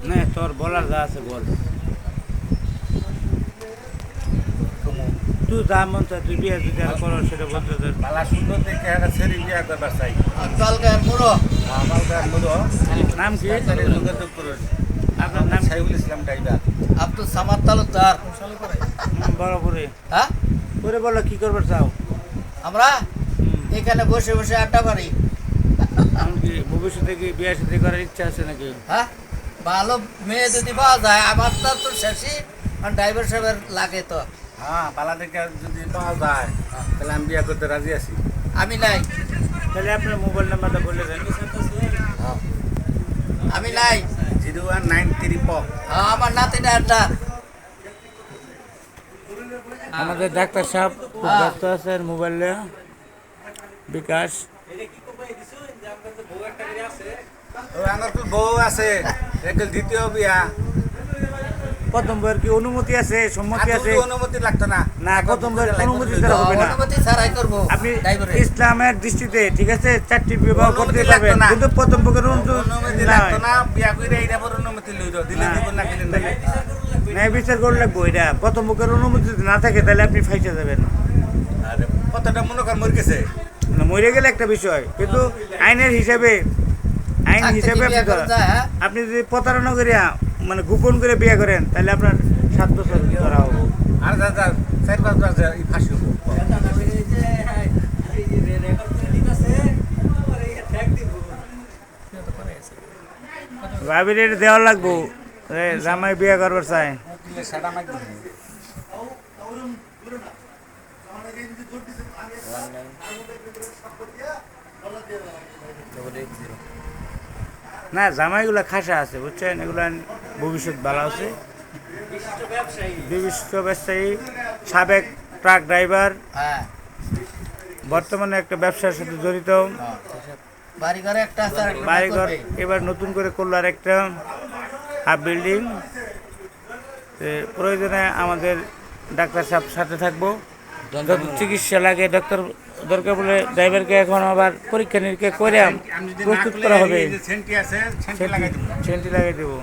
না তোর বলার যা আছে বল। তুই যা মন চায় তুই বিয়ে যদি আর করো সেটা বলতে তোর পালা সুন্দর দেখে একটা ছেড়ে বিয়া করবার চাই। কালকার পুরো মালদার মতো নাম কি? যোগাযোগ করুন। আপনার নাম সাইফুল ইসলাম ড্রাইভার। আব্দুল সামাদ তালুকদার। বড় করে হ্যাঁ করে বলো কি করবার চাও? আমরা এখানে বসে বসে আড্ডা মারি। এমনকি ভবিষ্যতে কি বিয়ে সাথে করার ইচ্ছা আছে নাকি? হ্যাঁ ভালো মেয়ে যদি পাওয়া যায় আমার তো শেষই আর ড্রাইভার সাহেবের লাগে তো। হ্যাঁ পালা দেখে যদি পাওয়া যায় তাহলে আমি বিয়া করতে রাজি আছি। আমি নাই তাহলে আপনার মোবাইল নাম্বারটা বলে দেন। আমি নাই 0193 হ্যাঁ আমার নাতিটা আড্ডা। আমাদের ডাক্তার সাহেব খুব ব্যস্ত আছেন মোবাইলে বিকাশ। আমার তো বউ আছে একদম দ্বিতীয় বিয়া। প্রথম বইয়ের কি অনুমতি আছে, সম্মতি আছে? অনুমতি লাগতো না। না প্রথম বইয়ের অনুমতি ছাড়া হবে না। অনুমতি ছাড়াই করবো আপনি ড্রাইভারে। ইসলামের দৃষ্টিতে ঠিক আছে 4টি বিবাহ করতে অনুমতি পারবেন, লাগতো না। কিন্তু প্রথম বইয়ের অনুমতি লাগতো না। বিয়া করে এইটা পর অনুমতি লইল দিলে দিব না দিলে না। ন্যায় বিচার করে লাগবো এটা। প্রথম বইয়ের অনুমতি যদি না থাকে তাহলে আপনি ফাইসে যাবেন। আরে কতটা মনে কর মরে গেছে। না, মরে গেলে একটা বিষয়, কিন্তু আইনের হিসাবে আইন থাকতে হিসাবে কি আপনি বিয়ে করা যায়, হ্যাঁ? আপনি যদি প্রতারণা করিয়া মানে গোপন করে বিয়ে করেন তাহলে আপনার 7 বছর ধরা হবে। আর দাদা 4-5 বছর ফাঁসি হবো। ভাবির এটা দেওয়া লাগবো জামাই বিয়ে করবার চাই। সেটা আমাকে না জামাইগুলো খাসা আছে বুঝছেন, এগুলো ভবিষ্যৎ ভালো আছে। বিশিষ্ট ব্যবসায়ী, সাবেক ট্রাক ড্রাইভার, হ্যাঁ বর্তমানে একটা ব্যবসার সাথে জড়িত। বাড়ি ঘরে একটা আছে আর একটা বাড়িঘর করবে। এবার নতুন করে করলো আর একটা হাফ বিল্ডিং। প্রয়োজনে আমাদের ডাক্তার সাহেব সাথে থাকবো। যত চিকিৎসা লাগে ডাক্তার দরকার বলে ড্রাইভারকে এখন আবার পরীক্ষা নিরীক্ষা করে প্রস্তুত করা হবে। সেন্টি আছে সেন্টি লাগাই দিব। সেন্টি লাগিয়ে দেবো।